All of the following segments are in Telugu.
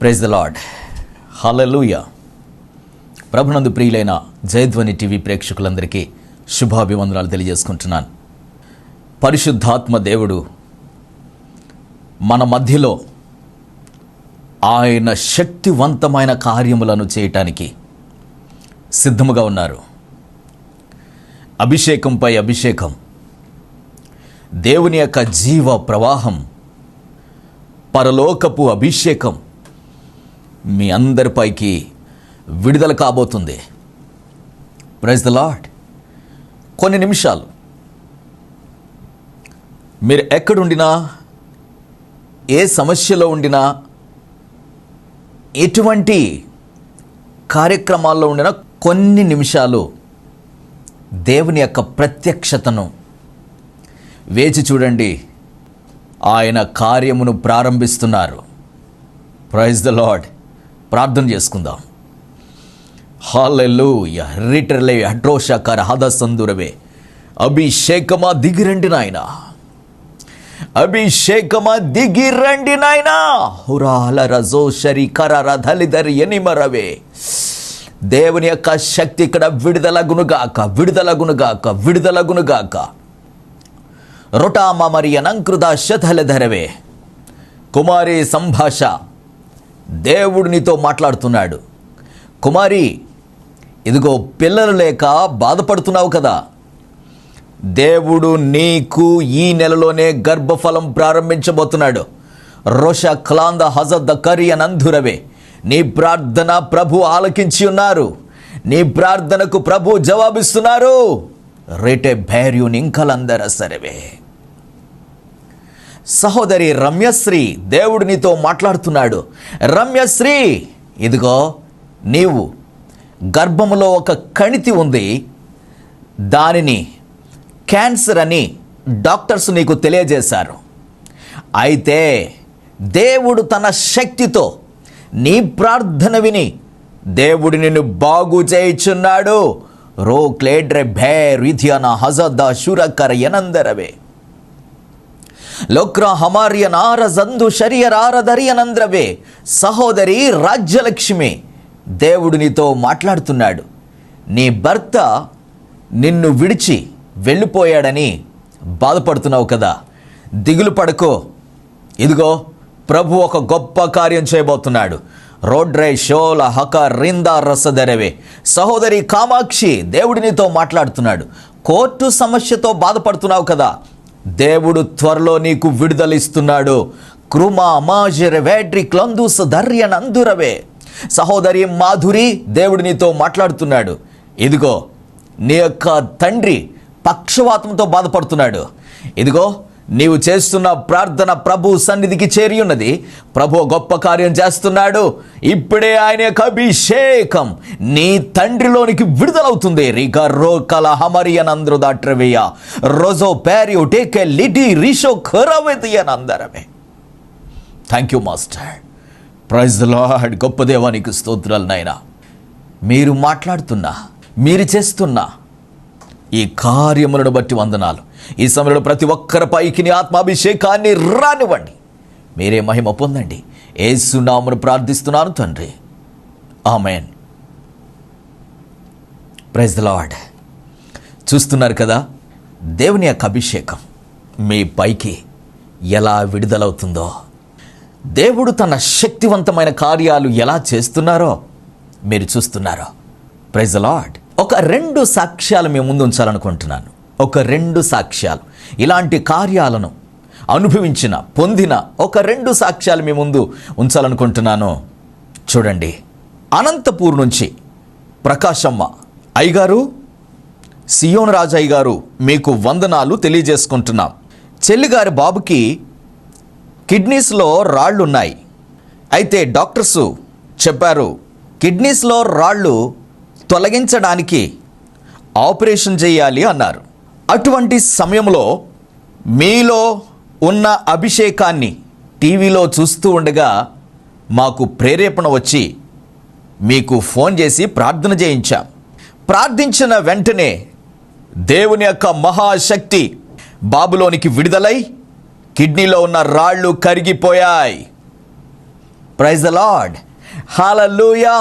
Praise the lord. హల్లెలూయా. ప్రభునందు ప్రియులైన జయధ్వని టీవీ ప్రేక్షకులందరికీ శుభాభివందనాలు తెలియజేసుకుంటున్నాను. పరిశుద్ధాత్మ దేవుడు మన మధ్యలో ఆయన శక్తివంతమైన కార్యములను చేయటానికి సిద్ధముగా ఉన్నారు. అభిషేకంపై అభిషేకం, దేవుని యొక్క జీవ ప్రవాహం, పరలోకపు అభిషేకం మీ అందరిపైకి విడుదల కాబోతుంది. Praise the lord. కొన్ని నిమిషాలు మీరు ఎక్కడుండినా, ఏ సమస్యలో ఉండినా, ఎటువంటి కార్యక్రమాల్లో ఉండినా కొన్ని నిమిషాలు దేవుని యొక్క ప్రత్యక్షతను వేచి చూడండి. ఆయన కార్యమును ప్రారంభిస్తున్నారు. Praise the lord. ప్రార్థన చేసుకుందాం. హల్లెలూయా. రిటర్లే అడ్రోషకర హదసందురవే. అభిషేకమా దిగిరండి నాయన, అభిషేకమా దిగిరండి నాయన. హురాల రజోషరి కరర ధలిధరి ఎనిమరవే. దేవుని యొక్క శక్తి ఇక్కడ విడుదలగునుగాక, విడుదలగునుగాక, విడుదలగునుగాక. రొటామ మరి అనంకృత శతలధరవే. కుమారి సంభాష, దేవుడు నీతో మాట్లాడుతున్నాడు. కుమారి, ఇదిగో పిల్లలు లేక బాధపడుతున్నావు కదా, దేవుడు నీకు ఈ నెలలోనే గర్భఫలం ప్రారంభించబోతున్నాడు. రోష క్లాంద హజద్ కరి అనంధురవే. నీ ప్రార్థన ప్రభు ఆలకించి ఉన్నారు. నీ ప్రార్థనకు ప్రభు జవాబిస్తున్నారు. రేటే భైర్యు నింకలందర సరవే. సహోదరి రమ్యశ్రీ, దేవుడు నీతో మాట్లాడుతున్నాడు. రమ్యశ్రీ, ఇదిగో నీవు గర్భములో ఒక కణితి ఉంది. దానిని క్యాన్సర్ అని డాక్టర్స్ నీకు తెలియజేశారు. అయితే దేవుడు తన శక్తితో నీ ప్రార్థన విని దేవుడు నిన్ను బాగు చేయుచున్నాడు. రో క్లేడ్రె భే రిథియన హజద శురకర యనందరవే. లోక్ర హమారియన్ ఆరజందు శరియర్ ఆరదరియనంద్రవే. సహోదరి రాజ్యలక్ష్మి, దేవుడు నీతో మాట్లాడుతున్నాడు. నీ భర్త నిన్ను విడిచి వెళ్ళిపోయాడని బాధపడుతున్నావు కదా, దిగులు పడకో. ఇదిగో ప్రభు ఒక గొప్ప కార్యం చేయబోతున్నాడు. రోడ్రై షోల హక రిందా రసదరవే. సహోదరి కామాక్షి, దేవుడు నీతో మాట్లాడుతున్నాడు. కోర్టు సమస్యతో బాధపడుతున్నావు కదా, దేవుడు త్వరలో నీకు విడుదలిస్తున్నాడు. కృమా మాజర వేడ్రి క్లందూస ధర్యన్ అందురవే. సహోదరి మాధురి, దేవుడు నీతో మాట్లాడుతున్నాడు. ఇదిగో నీ యొక్క తండ్రి పక్షవాతంతో బాధపడుతున్నాడు. ఇదిగో నీవు చేస్తున్న ప్రార్థన ప్రభు సన్నిధికి చేరి ఉన్నది. ప్రభు గొప్ప కార్యం చేస్తున్నాడు. ఇప్పుడే ఆయన యొక్క అభిషేకం నీ తండ్రిలోనికి విడుదలవుతుంది. రిగా రో కల హమరియనంద్రు దాట్రవేయ రోజో పేరియు టేకే లిటి రిషో ఖరవేతియనందరమే. Thank you master. Praise the lord. గొప్ప దేవానికి స్తోత్రాలు నాయనా. మీరు మాట్లాడుతున్నా, మీరు చేస్తున్నా ఈ కార్యములను బట్టి వందనాలు. ఈ సమయంలో ప్రతి ఒక్కరి పైకి నీ ఆత్మాభిషేకాన్ని రానివ్వండి. మీరే మహిమ పొందండి. యేసు నామమున ప్రార్థిస్తున్నాను తండ్రి, ఆమేన్. Praise the lord. చూస్తున్నారు కదా, దేవుని యొక్క అభిషేకం మీ పైకి ఎలా విడుదలవుతుందో, దేవుడు తన శక్తివంతమైన కార్యాలు ఎలా చేస్తున్నారో మీరు చూస్తున్నారో. Praise the lord. ఒక 2 సాక్ష్యాలు మేము ముందు ఉంచాలనుకుంటున్నాను. ఒక 2 సాక్ష్యాలు, ఇలాంటి కార్యాలను అనుభవించిన, పొందిన ఒక 2 సాక్ష్యాలు మీ ముందు ఉంచాలనుకుంటున్నాను. చూడండి. అనంతపూర్ నుంచి ప్రకాశమ్మ అయ్యగారు, సియోన్ రాజు అయ్యగారు, మీకు వందనాలు తెలియజేసుకుంటున్నాం. చెల్లిగారి బాబుకి కిడ్నీస్లో రాళ్ళున్నాయి. అయితే డాక్టర్సు చెప్పారు కిడ్నీస్లో రాళ్ళు తొలగించడానికి ఆపరేషన్ చేయాలి అన్నారు. అటువంటి సమయంలో మీలో ఉన్న అభిషేకాన్ని టీవీలో చూస్తూ ఉండగా మాకు ప్రేరేపణ వచ్చి మీకు ఫోన్ చేసి ప్రార్థన చేయించాం. ప్రార్థించిన వెంటనే దేవుని యొక్క మహాశక్తి బాబులోనికి విడుదలై కిడ్నీలో ఉన్న రాళ్ళు కరిగిపోయాయి. ప్రైజ్ ద లార్డ్, హల్లెలూయా.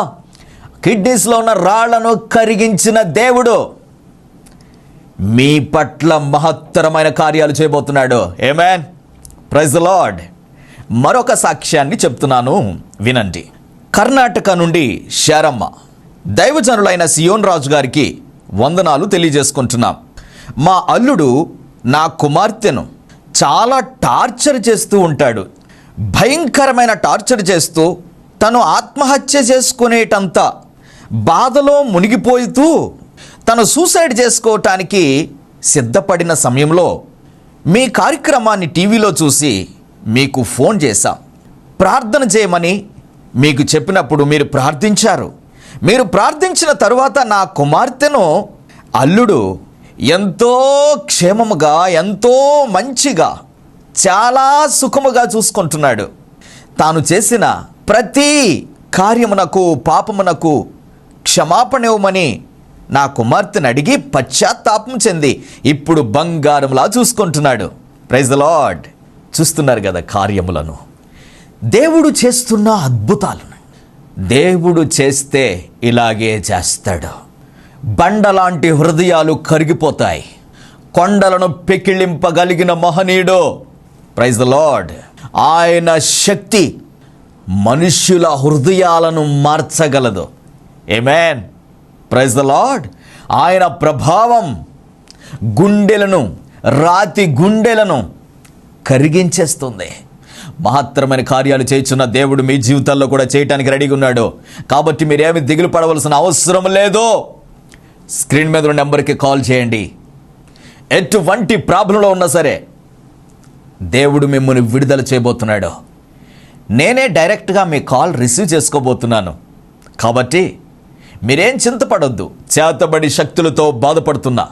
కిడ్నీస్లో ఉన్న రాళ్లను కరిగించిన దేవుడు మీ పట్ల మహత్తరమైన కార్యాలు చేయబోతున్నాడు. ఆమేన్, ప్రైజ్ ద లార్డ్. మరొక సాక్ష్యాన్ని చెప్తున్నాను, వినండి. కర్ణాటక నుండి శారమ్మ, దైవజనులైన సియోన్ రాజు గారికి వందనాలు తెలియజేసుకుంటున్నాం. మా అల్లుడు నా కుమార్తెను చాలా టార్చర్ చేస్తూ ఉంటాడు. భయంకరమైన టార్చర్ చేస్తూ తను ఆత్మహత్య చేసుకునేటంత బాధలో మునిగిపోతూ తను సూసైడ్ చేసుకోవటానికి సిద్ధపడిన సమయంలో మీ కార్యక్రమాన్ని టీవీలో చూసి మీకు ఫోన్ చేశాం. ప్రార్థన చేయమని మీకు చెప్పినప్పుడు మీరు ప్రార్థించారు. మీరు ప్రార్థించిన తరువాత నా కుమార్తెను అల్లుడు ఎంతో క్షేమముగా, ఎంతో మంచిగా, చాలా సుఖముగా చూసుకుంటున్నాడు. తాను చేసిన ప్రతి కార్యమునకు, పాపమునకు క్షమాపణ ఇవ్వమని నా కుమార్తెను అడిగి పశ్చాత్తాపం చెంది ఇప్పుడు బంగారంలా చూసుకుంటున్నాడు. Praise the lord. చూస్తున్నారు కదా కార్యములను, దేవుడు చేస్తున్న అద్భుతాలను. దేవుడు చేస్తే ఇలాగే చేస్తాడు. బండలాంటి హృదయాలు కరిగిపోతాయి. కొండలను పెకిలింపగలిగిన మహనీయుడు. Praise the lord. ఆయన శక్తి మనుష్యుల హృదయాలను మార్చగలదు. Amen, praise the lord. ఆయన ప్రభావం గుండెలను, రాతి గుండెలను కరిగించేస్తుంది. మహత్తరమైన కార్యాలు చేస్తున్న దేవుడు మీ జీవితాల్లో కూడా చేయటానికి రెడీగా ఉన్నాడు. కాబట్టి మీరేమి దిగులు పడవలసిన అవసరం లేదు. స్క్రీన్ మీద ఉన్న నెంబర్కి కాల్ చేయండి. ఎటువంటి ప్రాబ్లంలో ఉన్నా సరే దేవుడు మిమ్మల్ని విడుదల చేయబోతున్నాడు. నేనే డైరెక్ట్గా మీ కాల్ రిసీవ్ చేసుకోబోతున్నాను. కాబట్టి మీరేం చింతపడొద్దు. చేతబడి శక్తులతో బాధపడుతున్నా,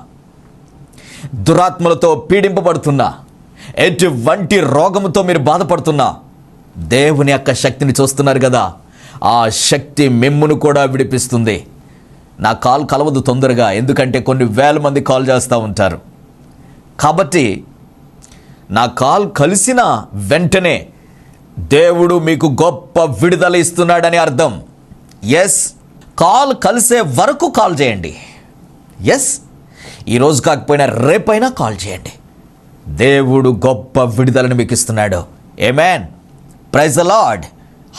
దురాత్మలతో పీడింపబడుతున్నా, ఎటువంటి రోగముతో మీరు బాధపడుతున్నా, దేవుని యొక్క శక్తిని చూస్తున్నారు కదా, ఆ శక్తి మిమ్మును కూడా విడిపిస్తుంది. నా కాల్ కలవదు తొందరగా, ఎందుకంటే కొన్ని వేల మంది కాల్ చేస్తూ ఉంటారు. కాబట్టి నా కాల్ కలిసిన వెంటనే దేవుడు మీకు గొప్ప విడుదల ఇస్తున్నాడని అర్థం. ఎస్, కాల్ కలిసే వరకు కాల్ చేయండి. ఎస్, ఈరోజు కాకపోయినా రేపైనా కాల్ చేయండి. దేవుడు గొప్ప విడుదలను మీకు ఇస్తున్నాడు. ఆమేన్, ప్రైజ్ ద లార్డ్,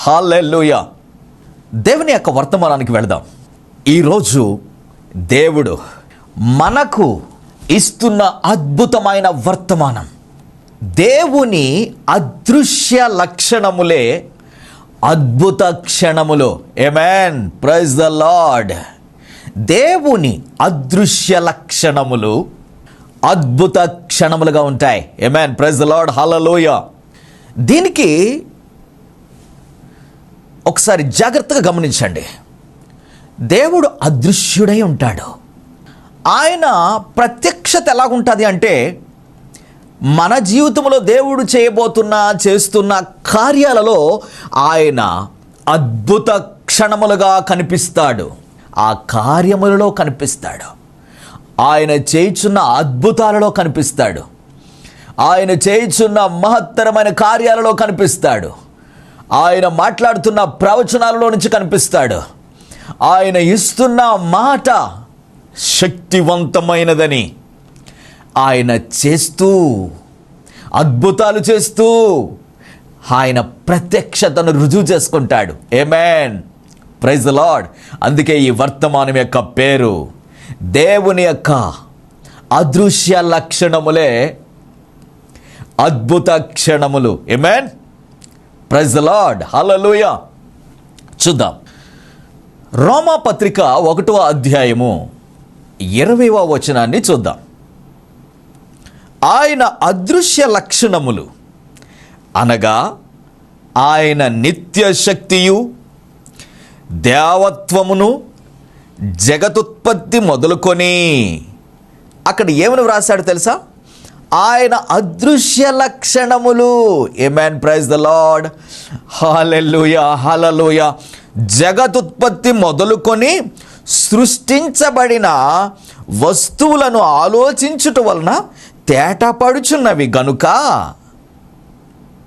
హల్లెలూయా. దేవుని యొక్క వర్తమానానికి వెళదాం. ఈరోజు దేవుడు మనకు ఇస్తున్న అద్భుతమైన వర్తమానం, దేవుని అదృశ్య లక్షణములే అద్భుత క్షణములు. ఆమేన్, ప్రైజ్ ద లార్డ్. దేవుని అదృశ్య లక్షణములు అద్భుత క్షణములుగా ఉంటాయి. ఆమేన్, ప్రైజ్ ద లార్డ్, హల్లెలూయా. దీనికి ఒకసారి జాగ్రత్తగా గమనించండి. దేవుడు అదృశ్యుడై ఉంటాడు. ఆయన ప్రత్యక్షత ఎలాగుంటుంది అంటే, మన జీవితంలో దేవుడు చేస్తున్న కార్యాలలో ఆయన అద్భుత క్షణములుగా కనిపిస్తాడు. ఆ కార్యములలో కనిపిస్తాడు. ఆయన చేయుచున్న అద్భుతాలలో కనిపిస్తాడు. ఆయన చేయుచున్న మహత్తరమైన కార్యాలలో కనిపిస్తాడు. ఆయన మాట్లాడుతున్న ప్రవచనాలలో నుంచి కనిపిస్తాడు. ఆయన ఇస్తున్న మాట శక్తివంతమైనదని ఆయన చేస్తూ, అద్భుతాలు చేస్తూ ఆయన ప్రత్యక్షతను రుజువు చేసుకుంటాడు. ఆమేన్, ప్రైజ్ ద లార్డ్. అందుకే ఈ వర్తమానం యొక్క పేరు దేవుని యొక్క అదృశ్య లక్షణములే అద్భుత క్షణములు. ఆమేన్, ప్రైజ్ ద లార్డ్, హల్లెలూయా. చూద్దాం. రోమా పత్రిక 1వ అధ్యాయము 20వ వచనాన్ని చూద్దాం. ఆయన అదృశ్య లక్షణములు అనగా ఆయన నిత్య శక్తియు దేవత్వమును జగతుత్పత్తి మొదలుకొని, అక్కడ ఏమని వ్రాసాడు తెలుసా? ఆయన అదృశ్య లక్షణములు. ఆమేన్, ప్రైజ్ ద లార్డ్, హల్లెలూయా, హల్లెలూయా. జగతుత్పత్తి మొదలుకొని సృష్టించబడిన వస్తువులను ఆలోచించుట వలన తేటపడుచున్నవి గనుక,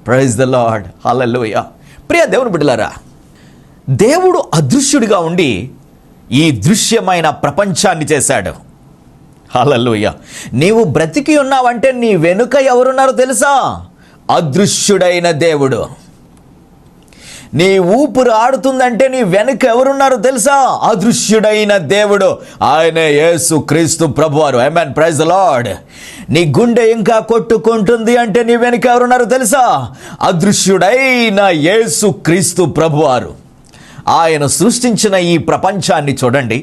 ప్రైజ్ ద లార్డ్, హల్లెలూయా. ప్రియ దేవుని బిడ్డలారా, దేవుడు అదృశ్యుడిగా ఉండి ఈ దృశ్యమైన ప్రపంచాన్ని చేశాడు. హల్లెలూయా. నీవు బ్రతికి ఉన్నావంటే నీ వెనుక ఎవరున్నారో తెలుసా? అదృశ్యుడైన దేవుడు. నీ ఊపిరి ఆడుతుందంటే నీ వెనుక ఎవరున్నారో తెలుసా? అదృశ్యుడైన దేవుడు. ఆయన యేసు క్రీస్తు ప్రభువారు. ఆమేన్, ప్రైజ్ ది లార్డ్. నీ గుండె ఇంకా కొట్టుకుంటుంది అంటే నీ వెనుక ఎవరున్నారో తెలుసా? అదృశ్యుడైన యేసు క్రీస్తు ప్రభువారు. ఆయన సృష్టించిన ఈ ప్రపంచాన్ని చూడండి,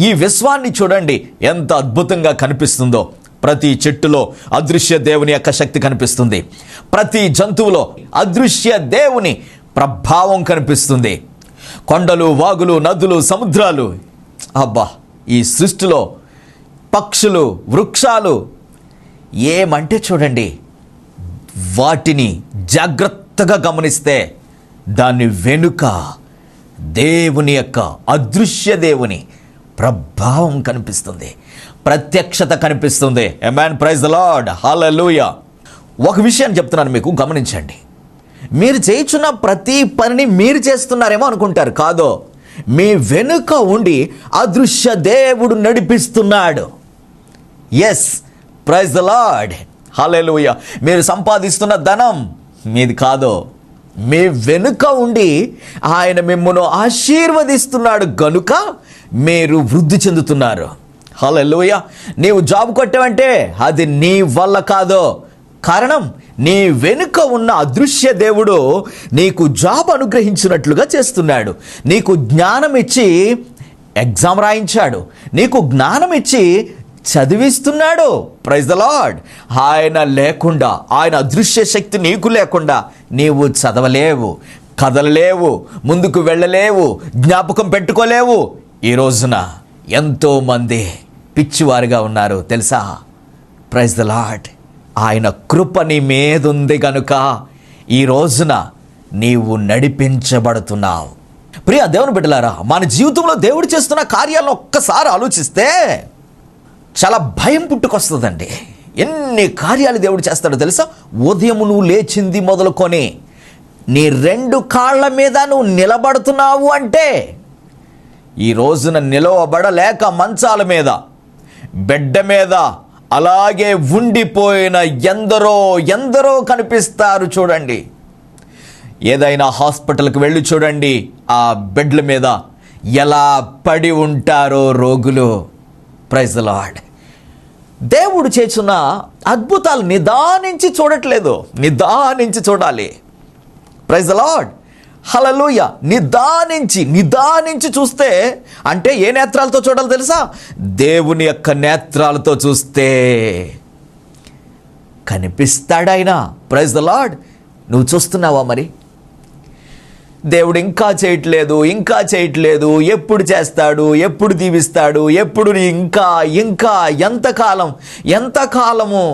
ఈ విశ్వాన్ని చూడండి, ఎంత అద్భుతంగా కనిపిస్తుందో. ప్రతి చెట్టులో అదృశ్య దేవుని యొక్క శక్తి కనిపిస్తుంది. ప్రతి జంతువులో అదృశ్య దేవుని ప్రభావం కనిపిస్తుంది. కొండలు, వాగులు, నదులు, సముద్రాలు, అబ్బా, ఈ సృష్టిలో పక్షులు, వృక్షాలు ఏమంటే చూడండి, వాటిని జాగ్రత్తగా గమనిస్తే దాని వెనుక దేవుని యొక్క అదృశ్య దేవుని ప్రభావం కనిపిస్తుంది, ప్రత్యక్షత కనిపిస్తుంది. ఆమేన్, ప్రైజ్ ది లార్డ్, హల్లెలూయా. ఒక విషయాన్ని చెప్తున్నాను మీకు, గమనించండి. మీరు చేయుచున్న ప్రతి పనిని మీరు చేస్తున్నారేమో అనుకుంటారు. కాదో, మీ వెనుక ఉండి అదృశ్య దేవుడు నడిపిస్తున్నాడు. ఎస్, ప్రైజ్ ది లార్డ్, హల్లెలూయా. మీరు సంపాదిస్తున్న ధనం మీది కాదో, మీ వెనుక ఉండి ఆయన మిమ్మల్ని ఆశీర్వదిస్తున్నాడు గనుక మీరు వృద్ధి చెందుతున్నారు. హల్లెలూయా. నీవు జాబ్ కొట్టావంటే అది నీ వల్ల కాదో, కారణం నీ వెనుక ఉన్న అదృశ్య దేవుడు నీకు జాబ్ అనుగ్రహించినట్లుగా చేస్తున్నాడు. నీకు జ్ఞానం ఇచ్చి ఎగ్జామ్ రాయించాడు, నీకు జ్ఞానం ఇచ్చి చదివిస్తున్నాడు. Praise the lord. ఆయన లేకుండా, ఆయన అదృశ్య శక్తి నీకు లేకుండా నీవు చదవలేవు, కదలలేవు, ముందుకు వెళ్ళలేవు, జ్ఞాపకం పెట్టుకోలేవు. ఈ రోజున ఎంతోమంది పిచ్చివారుగా ఉన్నారు తెలుసా? Praise the lord. ఆయన కృప నీ మీద ఉంది కనుక ఈ రోజున నీవు నడిపించబడుతున్నావు. ప్రియ దేవుని బిడ్డలారా, మన జీవితంలో దేవుడు చేస్తున్న కార్యాలను ఒక్కసారి ఆలోచిస్తే చాలా భయం పుట్టుకొస్తుందండి. ఎన్ని కార్యాలు దేవుడు చేస్తాడో తెలుసా? ఉదయం నువ్వు లేచింది మొదలుకొని నీ 2 కాళ్ళ మీద నువ్వు నిలబడుతున్నావు అంటే, ఈ రోజున నిలవబడలేక మంచాల మీద, బెడ్డ మీద అలాగే ఉండిపోయిన ఎందరో కనిపిస్తారు. చూడండి, ఏదైనా హాస్పిటల్కి వెళ్ళి చూడండి, ఆ బెడ్ల మీద ఎలా పడి ఉంటారో రోగులు. Praise the lord. దేవుడు చేస్తున్న అద్భుతాలు నిదానించి చూడట్లేదు, నిదానించి చూడాలి. Praise the lord, hallelujah. నిదానించి చూస్తే, అంటే ఏ నేత్రాలతో చూడాలి తెలుసా? దేవుని యొక్క నేత్రాలతో చూస్తే కనిపిస్తాడాయన. Praise the lord. నువ్వు చూస్తున్నావా మరి? దేవుడు ఇంకా చేయట్లేదు, ఎప్పుడు చేస్తాడు, ఎప్పుడు దీవిస్తాడు, ఎప్పుడు ఇంకా ఎంతకాలము,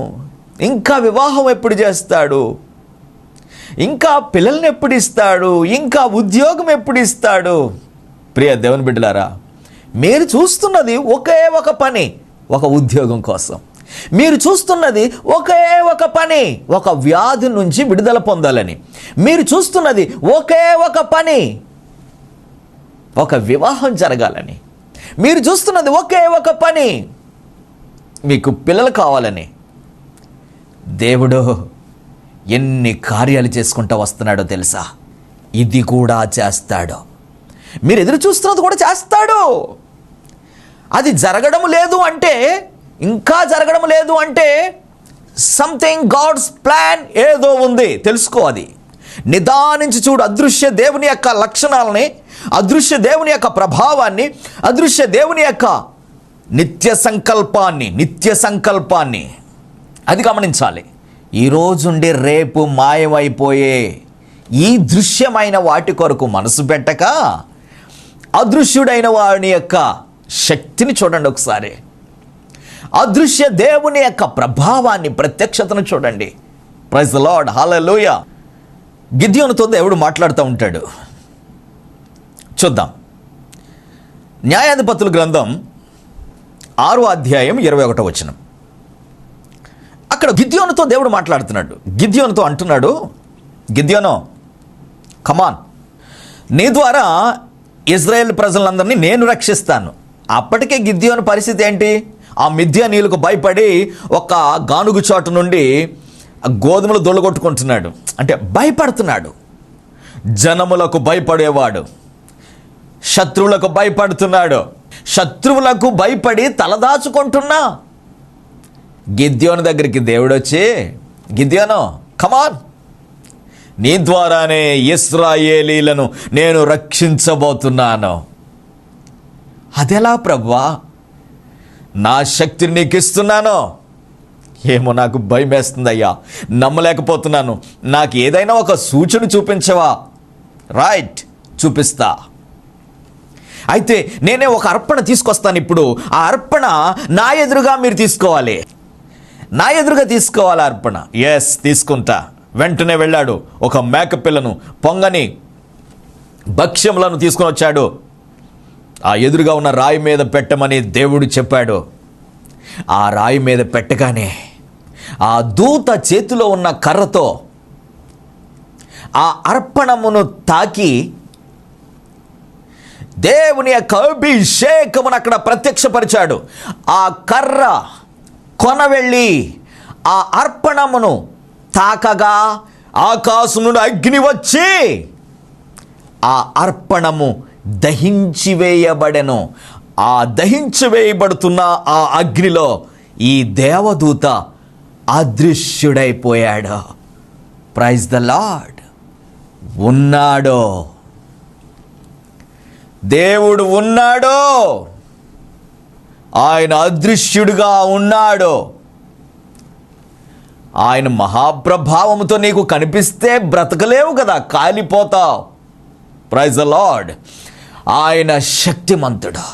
ఇంకా వివాహం ఎప్పుడు చేస్తాడు, ఇంకా పిల్లల్ని ఎప్పుడు ఇస్తాడు, ఇంకా ఉద్యోగం ఎప్పుడు ఇస్తాడు? ప్రియ దేవుని బిడ్డలారా, మీరు చూస్తున్నది ఒకే ఒక పని, ఒక ఉద్యోగం కోసం. మీరు చూస్తున్నది ఒకే ఒక పని, ఒక వ్యాధి నుంచి విడుదల పొందాలని. మీరు చూస్తున్నది ఒకే ఒక పని, ఒక వివాహం జరగాలని. మీరు చూస్తున్నది ఒకే ఒక పని, మీకు పిల్లలు కావాలని. దేవుడు ఎన్ని కార్యాలు చేసుకుంటూ వస్తున్నాడో తెలుసా? ఇది కూడా చేస్తాడు. మీరు ఎదురు చూస్తున్నది కూడా చేస్తాడు. అది జరగడం లేదు అంటే, ఇంకా జరగడం లేదు అంటే సంథింగ్ గాడ్స్ ప్లాన్ ఏదో ఉంది, తెలుసుకో. అది నిదానించి చూడు. అదృశ్య దేవుని యొక్క లక్షణాలని, అదృశ్య దేవుని యొక్క ప్రభావాన్ని, అదృశ్య దేవుని యొక్క నిత్య సంకల్పాన్ని అది గమనించాలి. ఈరోజుండి రేపు మాయమైపోయే ఈ దృశ్యమైన వాటి కొరకు మనసు పెట్టక అదృశ్యుడైన వాని యొక్క శక్తిని చూడండి ఒకసారి. అదృశ్య దేవుని యొక్క ప్రభావాన్ని, ప్రత్యక్షతను చూడండి. ప్రైజ్ ది లార్డ్, హల్లెలూయా. గిద్యోనుతో దేవుడు మాట్లాడుతూ ఉంటాడు. చూద్దాం. న్యాయాధిపతుల గ్రంథం 6వ అధ్యాయం 21వ వచనం. అక్కడ గిద్యోనుతో దేవుడు మాట్లాడుతున్నాడు. గిద్యోనుతో అంటున్నాడు, గిద్యోనో కమాన్, నీ ద్వారా ఇజ్రాయేల్ ప్రజలందరినీ నేను రక్షిస్తాను. అప్పటికే గిద్యోను పరిస్థితి ఏంటి? ఆ మిద్యానీయులకు భయపడి ఒక గానుగు చోటు నుండి గోధుమలు దొల్లగొట్టుకుంటున్నాడు. అంటే భయపడుతున్నాడు. జనములకు భయపడేవాడు, శత్రువులకు భయపడుతున్నాడు. శత్రువులకు భయపడి తలదాచుకుంటున్నా గిద్యోను దగ్గరికి దేవుడు వచ్చి, గిద్యోను కమాన్, నీ ద్వారానే ఇశ్రాయేలీలను నేను రక్షించబోతున్నాను. అదెలా ప్రభువా? నా శక్తిని నీకు ఇస్తున్నాను. ఏమో నాకు భయం వేస్తుందయ్యా, నమ్మలేకపోతున్నాను. నాకు ఏదైనా ఒక సూచన చూపించవా? రైట్, చూపిస్తా. అయితే నేనే ఒక అర్పణ తీసుకొస్తాను. ఇప్పుడు ఆ అర్పణ నా ఎదురుగా మీరు తీసుకోవాలి. నా ఎదురుగా తీసుకోవాలి అర్పణ. ఎస్, తీసుకుంటా. వెంటనే వెళ్ళాడు. ఒక మేకపిల్లను, పొంగని భక్ష్యములను తీసుకొని వచ్చాడు. ఆ ఎదురుగా ఉన్న రాయి మీద పెట్టమని దేవుడు చెప్పాడు. ఆ రాయి మీద పెట్టగానే ఆ దూత చేతిలో ఉన్న కర్రతో ఆ అర్పణమును తాకి దేవుని యొక్క అభిషేకమును అక్కడ ప్రత్యక్షపరిచాడు. ఆ కర్ర కొన వెళ్ళి ఆ అర్పణమును తాకగా ఆకాశం నుండి అగ్ని వచ్చి ఆ అర్పణము దహించివేయబడెను. ఆ దహించివేయబడుతున్న ఆ అగ్నిలో ఈ దేవదూత అదృశ్యుడైపోయాడు. Praise the lord. ఉన్నాడు, దేవుడు ఉన్నాడు. ఆయన అదృశ్యుడిగా ఉన్నాడు. ఆయన మహాప్రభావంతో నీకు కనిపిస్తే బ్రతకలేవు కదా, కాలిపోతావు. Praise the lord. ఆయన శక్తిమంతుడు.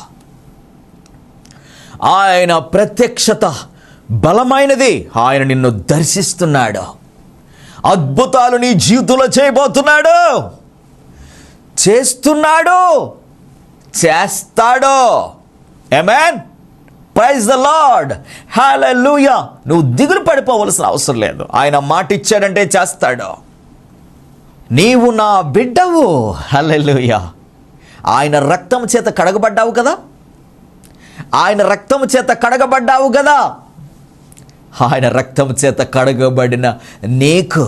ఆయన ప్రత్యక్షత బలమైనది. ఆయన నిన్ను దర్శిస్తున్నాడు. అద్భుతాలు నీ జీవితంలో చేయబోతున్నాడు, చేస్తున్నాడు, చేస్తాడు. Amen. Praise the lord. Hallelujah. నువ్వు దిగులు పడిపోవలసిన అవసరం లేదు. ఆయన మాట ఇచ్చాడంటే చేస్తాడు. నీవు నా బిడ్డవు. హల్లెలూయా. ఆయన రక్తం చేత కడగబడ్డావు కదా, ఆయన రక్తం చేత కడగబడ్డావు కదా. ఆయన రక్తం చేత కడగబడిన నీకు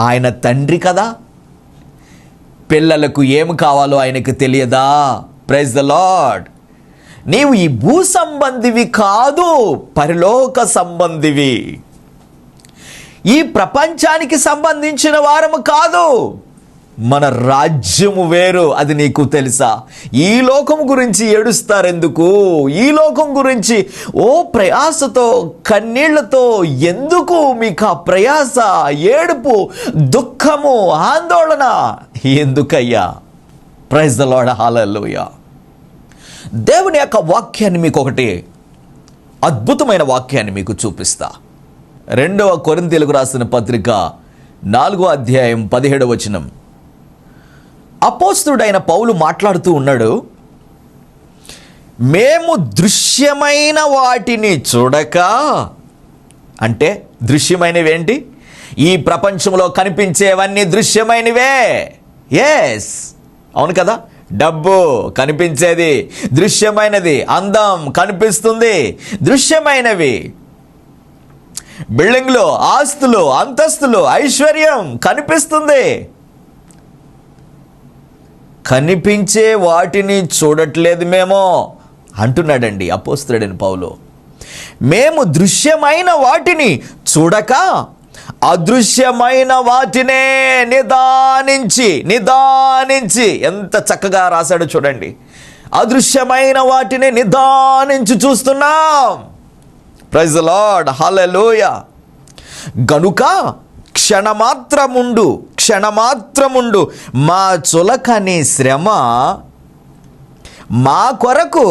ఆయన తండ్రి కదా. పిల్లలకు ఏమి కావాలో ఆయనకు తెలియదా? Praise the lord. నీవు ఈ భూ సంబంధివి కాదు, పరలోక సంబంధివి. ఈ ప్రపంచానికి సంబంధించిన వారము కాదు. మన రాజ్యము వేరు. అది నీకు తెలుసా? ఈ లోకం గురించి ఏడుస్తారెందుకు? ఈ లోకం గురించి ప్రయాసతో కన్నీళ్లతో ఎందుకు మీకు ఆ ప్రయాస, ఏడుపు, దుఃఖము, ఆందోళన ఎందుకయ్యా? Praise the lord. హల్లెలూయా. దేవుని యొక్క వాక్యాన్ని మీకు ఒకటి అద్భుతమైన వాక్యాన్ని మీకు చూపిస్తా. 2వ కొరింథీయులకు రాసిన పత్రిక 4వ అధ్యాయం 17వ వచనం. అపోస్తలుడైన పౌలు మాట్లాడుతూ ఉన్నాడు. మేము దృశ్యమైన వాటిని చూడక, అంటే దృశ్యమైనవి ఏంటి? ఈ ప్రపంచంలో కనిపించేవన్నీ దృశ్యమైనవే. ఎస్, అవును కదా. డబ్బు కనిపించేది దృశ్యమైనది, అందం కనిపిస్తుంది దృశ్యమైనవి, బిల్డింగ్లు, ఆస్తులు, అంతస్తులు, ఐశ్వర్యం కనిపిస్తుంది. కనిపించే వాటిని చూడట్లేదు మేము అంటున్నాడండి అపోస్తలుడైన పౌలు. మేము దృశ్యమైన వాటిని చూడక అదృశ్యమైన వాటినే నిదానించి, ఎంత చక్కగా రాశాడో చూడండి. అదృశ్యమైన వాటిని నిదానించి చూస్తున్నాం. Praise the lord. హల్లెలూయా. గనుక క్షణమాత్రముండు మా చులకని శ్రమ మా కొరకు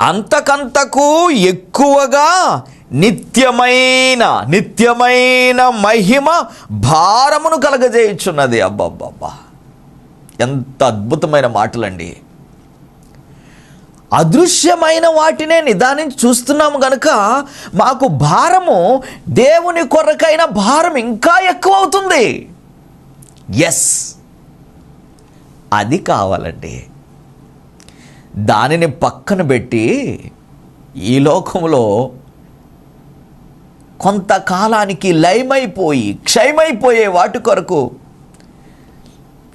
అంతకంతకు ఎక్కువగా నిత్యమైన మహిమ భారమును కలగజేయుచున్నది. అబ్బబ్బబ్బా, ఎంత అద్భుతమైన మాటలండి. అదృశ్యమైన వాటినే నిదానించి చూస్తున్నాము గనుక మాకు భారము, దేవుని కొరకైన భారం ఇంకా ఎక్కువ అవుతుంది. ఎస్, అది కావాలండి. దానిని పక్కన పెట్టి ఈ లోకంలో కొంతకాలానికి లయమైపోయి క్షయమైపోయే వాటి కొరకు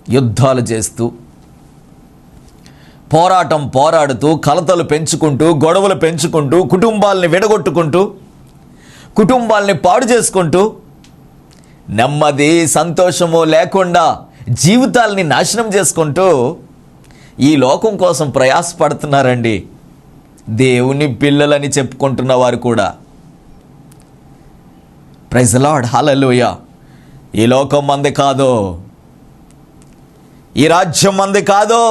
యుద్ధాలు చేస్తూ, పోరాడుతూ, కలతలు పెంచుకుంటూ, గొడవలు పెంచుకుంటూ, కుటుంబాలని విడగొట్టుకుంటూ, కుటుంబాలని పాడు చేసుకుంటూ, నెమ్మది సంతోషము లేకుండా జీవితాలని నాశనం చేసుకుంటూ ఈ లోకం కోసం ప్రయాసపడుతున్నారండి దేవుని పిల్లలని చెప్పుకుంటున్న వారు కూడా. ప్రైజ్ ది లార్డ్, హల్లెలూయా. ఈ లోకం మంది కాదు, ఈ రాజ్యం మంది కాదు.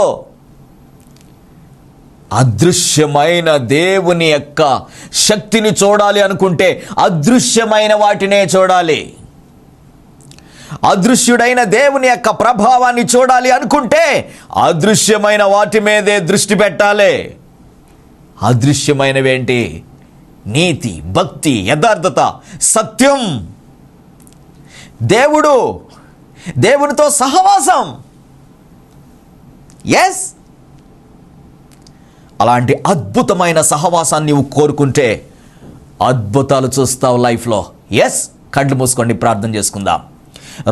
అదృశ్యమైన దేవుని యొక్క శక్తిని చూడాలి అనుకుంటే అదృశ్యమైన వాటినే చూడాలి. అదృశ్యుడైన దేవుని యొక్క ప్రభావాన్ని చూడాలి అనుకుంటే అదృశ్యమైన వాటి మీదే దృష్టి పెట్టాలి. అదృశ్యమైనవేంటి? నీతి, భక్తి, యథార్థత, సత్యం, దేవునితో సహవాసం. ఎస్, అలాంటి అద్భుతమైన సహవాసాన్ని నీవు కోరుకుంటే అద్భుతాలు చూస్తావు లైఫ్లో. ఎస్, కళ్ళు మూసుకోండి, ప్రార్థన చేసుకుందాం.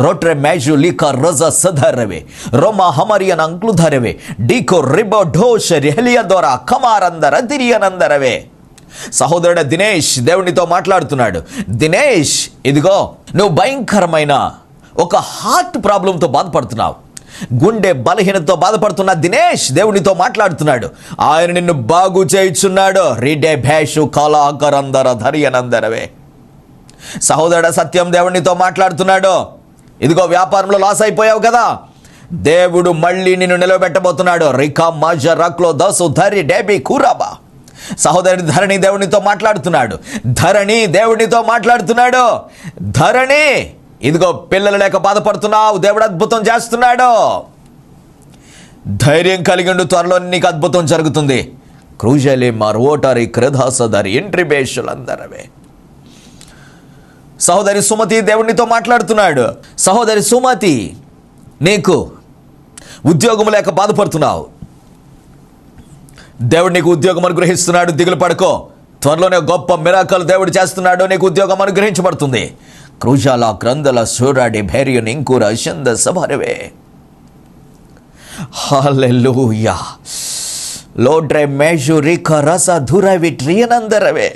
రోట్రే మేజు లీకా రోజా సధరవే రోమా హమరియన్ అంక్లుధరవే డీకో రిబో ఢోష రెహలియా ద్వారా కమారందర తిరియనందరవే. సహోదరుడు దినేష్ దేవునితో మాట్లాడుతున్నాడు. దినేష్, ఇదిగో నువ్వు భయంకరమైన ఒక హార్ట్ ప్రాబ్లంతో బాధపడుతున్నావు, గుండె బలహీనతతో బాధపడుతున్న దినేష్ దేవునితో మాట్లాడుతున్నాడు. ఆయన నిన్ను బాగు చేయుచున్నాడు. రిడే భేషు కళాకరందర ధరియనందరవే. సహోదరుడు సత్యం దేవునితో మాట్లాడుతున్నాడు. ఇదిగో వ్యాపారంలో లాస్ అయిపోయావు కదా, దేవుడు మళ్ళీ నిన్ను నిలబెట్టబోతున్నాడు. రికా మాజ రక్లో దసు ధరి డేబి కూరాబా. సహోదరుడి ధరణి దేవునితో మాట్లాడుతున్నాడు. ధరణి దేవునితో మాట్లాడుతున్నాడు. ధరణి, ఇదిగో పిల్లలు లేక బాధపడుతున్నావు, దేవుడు అద్భుతం చేస్తున్నాడు. ధైర్యం కలిగి ఉండు, త్వరలో నీకు అద్భుతం జరుగుతుంది. క్రూజలే మారోటారి క్రధాసదారి ఎంట్రీ బేషులందరవే. సహోదరి సుమతి దేవునితో మాట్లాడుతున్నాడు. సహోదరి సుమతి, నీకు ఉద్యోగం లేక బాధపడుతున్నావు, దేవుడు నీకు ఉద్యోగం అనుగ్రహిస్తున్నాడు. దిగులు పడుకో, త్వరలోనే గొప్ప మిరాకల్ దేవుడు చేస్తున్నాడు, నీకు ఉద్యోగం అనుగ్రహించబడుతుంది. క్రూజాల గ్రంథల సూరాడి భైర్యం ఇంకూర చంద సభరవే. హల్లెలూయా. లోడ్రే మేజు రిక రస ధురవి ట్రియనందరవే.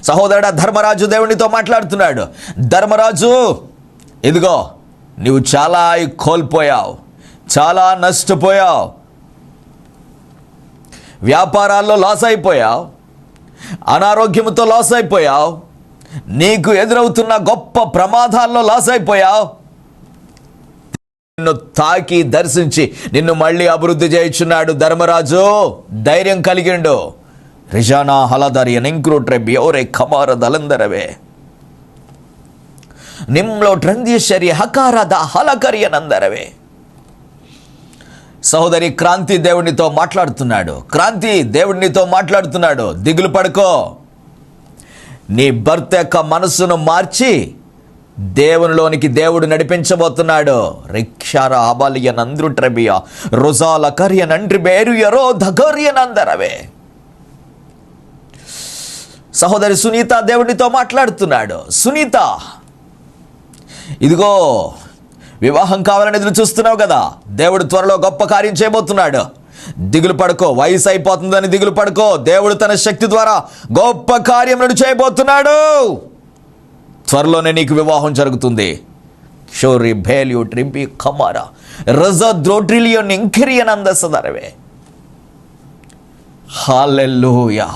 సహోదరుడా ధర్మరాజు దేవునితో మాట్లాడుతున్నాడు. ధర్మరాజు, ఇదిగో నువ్వు చాలా కోల్పోయావు, చాలా నష్టపోయావు, వ్యాపారాల్లో లాస్ అయిపోయావు, అనారోగ్యంతో లాస్ అయిపోయావు, నీకు ఎదురవుతున్న గొప్ప ప్రమాదాల్లో లాస్ అయిపోయావు. నిన్ను తాకి దర్శించి నిన్ను మళ్ళీ అభివృద్ధి చేయుచున్నాడు. ధర్మరాజు ధైర్యం కలిగిండు. రిజానా హలదరి నెంక్రోట్రే బియోరే ఖమార దలందరవే నిమ్లో ట్రంద్యశరి హకాರದ హలకరియనందరవే. సహోదరి క్రాంతి దేవునితో మాట్లాడుతున్నాడు. క్రాంతి దేవునితో మాట్లాడుతున్నాడు. దిగులు పడుకో, నీ భర్త యొక్క మనస్సును మార్చి దేవునిలోనికి దేవుడు నడిపించబోతున్నాడు. రిక్షార అబలియనంద్రుట్రబియా రుజాల కరియనండ్రి బేరు ఎరో ధగరియనందరవే. సహోదరి సునీత దేవునితో మాట్లాడుతున్నాడు. సునీత, ఇదిగో వివాహం కావాలని ఎదురు చూస్తున్నావు కదా, దేవుడు త్వరలో గొప్ప కార్యం చేయబోతున్నాడు. దిగులు పడుకో, వయసు అయిపోతుందని దిగులు పడుకో, దేవుడు తన శక్తి ద్వారా గొప్ప కార్యములను చేయబోతున్నాడు. త్వరలోనే నీకు వివాహం జరుగుతుంది. షోరి భేలియో ట్రింపి ఖమారా రజద్రోట్రిలియో నింకిరియనందసదరవే. హల్లెలూయా,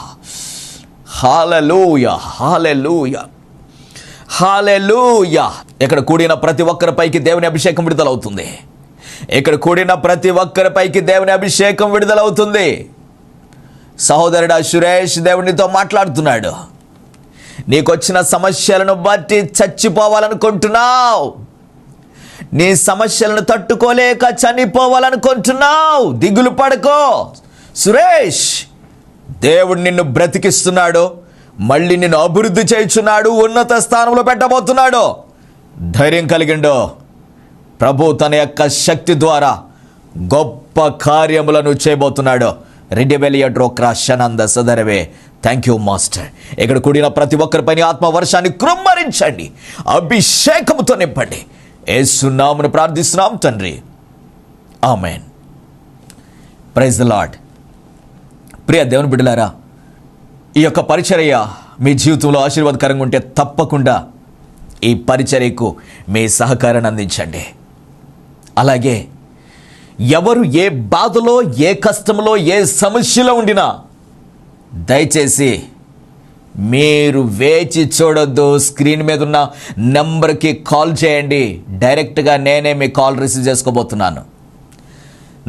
హల్లెలూయా, హల్లెలూయా, హల్లెలూయా. ఇక్కడ కూడిన ప్రతి ఒక్కరిపైకి దేవుని అభిషేకం విడుదలవుతుంది. ఇక్కడ కూడిన ప్రతి ఒక్కరిపైకి దేవుని అభిషేకం విడుదలవుతుంది. సహోదరుడు సురేష్ దేవునితో మాట్లాడుతున్నాడు. నీకొచ్చిన సమస్యలను బట్టి చచ్చిపోవాలనుకుంటున్నావు, నీ సమస్యలను తట్టుకోలేక చనిపోవాలనుకుంటున్నావు. దిగులు పడుకో సురేష్, దేవుడు నిన్ను బ్రతికిస్తున్నాడు, మళ్ళీ నిన్ను అభివృద్ధి చేయుచున్నాడు, ఉన్నత స్థానంలో పెట్టబోతున్నాడు. ధైర్యం కలిగిండు. ప్రభు తన యొక్క శక్తి ద్వారా గొప్ప కార్యములను చేయబోతున్నాడు. రిడిబెలియా డ్రోక్రా శనంద సదరవే. Thank you master. ఇక్కడ కూడిన ప్రతి ఒక్కరిపైన ఆత్మవర్షాన్ని కృమ్మరించండి, అభిషేకముతో నింపండి. యేసు నామమున ప్రార్థిస్తున్నాం తండ్రి, ఆమేన్. Praise the lord. ప్రియ దేవుని బిడ్డలారా, ఈ యొక్క పరిచర్య మీ జీవితంలో ఆశీర్వాదకరంగా ఉంటే తప్పకుండా ఈ పరిచర్యకు మీ సహకారాన్ని అందించండి. అలాగే ఎవరు ఏ బాధలో, ఏ కష్టంలో, ఏ సమస్యలో ఉండినా దయచేసి మీరు వేచి చూడొద్దు. స్క్రీన్ మీద ఉన్న నెంబర్కి కాల్ చేయండి. డైరెక్ట్గా నేనే మీ కాల్ రిసీవ్ చేసుకోబోతున్నాను.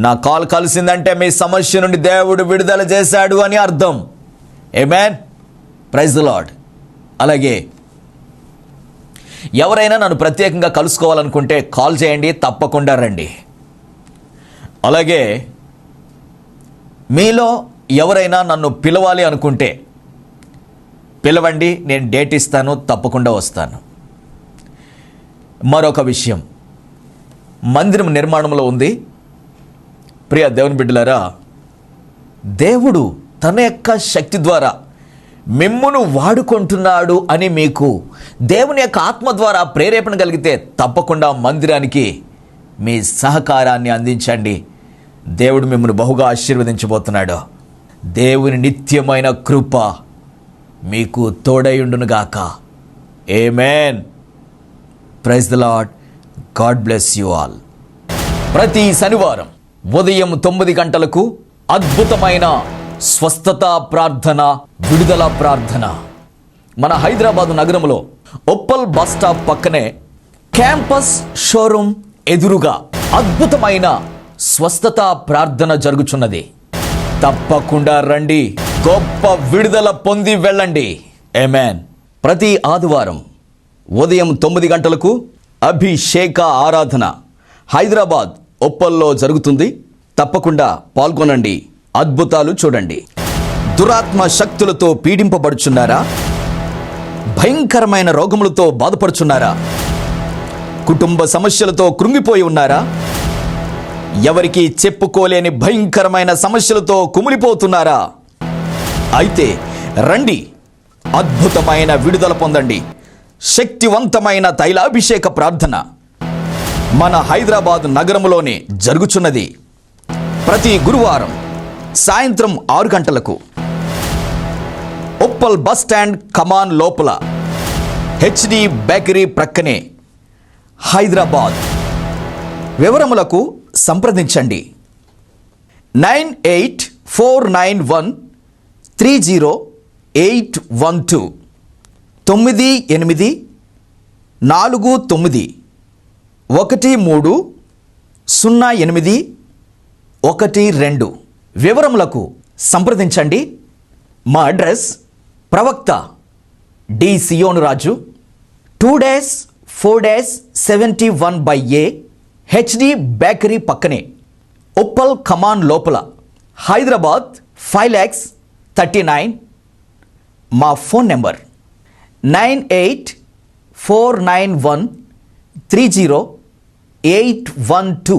నా కాల్ కలిసిందంటే మీ సమస్య నుండి దేవుడు విడుదల చేశాడు అని అర్థం. ఆమేన్. Praise the lord. అలాగే ఎవరైనా నన్ను ప్రత్యేకంగా కలుసుకోవాలనుకుంటే కాల్ చేయండి, తప్పకుండా రండి. అలాగే మీలో ఎవరైనా నన్ను పిలవాలి అనుకుంటే పిలవండి, నేను డేట్ ఇస్తాను, తప్పకుండా వస్తాను. మరొక విషయం, మందిరం నిర్మాణంలో ఉంది. ప్రియ దేవుని బిడ్డలారా, దేవుడు తన యొక్క శక్తి ద్వారా మిమ్మును వాడుకుంటున్నాడు అని మీకు దేవుని యొక్క ఆత్మ ద్వారా ప్రేరేపణ కలిగితే తప్పకుండా మందిరానికి మీ సహకారాన్ని అందించండి. దేవుడు మిమ్మల్ని బహుగా ఆశీర్వదించబోతున్నాడు. దేవుని నిత్యమైన కృప మీకు తోడైయుండునుగాక. Amen. Praise the lord. God bless you all. ప్రతి శనివారం ఉదయం 9 గంటలకు అద్భుతమైన స్వస్థత ప్రార్థన, విడుదల ప్రార్థన మన హైదరాబాదు నగరంలో ఉప్పల్ బస్ స్టాప్ పక్కనే క్యాంపస్ షోరూమ్ ఎదురుగా అద్భుతమైన స్వస్థత ప్రార్థన జరుగుచున్నది. తప్పకుండా రండి, గొప్ప విడుదల పొంది వెళ్ళండి. ఆమేన్. ప్రతి ఆదివారం ఉదయం 9 గంటలకు అభిషేక ఆరాధన హైదరాబాద్ ఉప్పల్లో జరుగుతుంది. తప్పకుండా పాల్గొనండి, అద్భుతాలు చూడండి. దురాత్మ శక్తులతో పీడింపబడుచున్నారా? భయంకరమైన రోగములతో బాధపడుచున్నారా? కుటుంబ సమస్యలతో కృంగిపోయి ఉన్నారా? ఎవరికి చెప్పుకోలేని భయంకరమైన సమస్యలతో కుమిలిపోతున్నారా? అయితే రండి, అద్భుతమైన విడుదల పొందండి. శక్తివంతమైన తైలాభిషేక ప్రార్థన మన హైదరాబాద్ నగరంలోనే జరుగుచున్నది. ప్రతి గురువారం సాయంత్రం 6 గంటలకు ఉప్పల్ బస్ స్టాండ్ కమాన్ లోపల హెచ్డి బేకరీ ప్రక్కనే హైదరాబాద్. వివరములకు సంప్రదించండి 9849130812 9849130812. వివరములకు సంప్రదించండి. మా అడ్రస్ ప్రవక్త డి సియోను రాజు 2-4-71/A హెచ్డి బేకరీ పక్కనే ఉప్పల్ కమాన్ లోపల హైదరాబాద్ 5,39,000. మా ఫోన్ నెంబర్ 9849130812.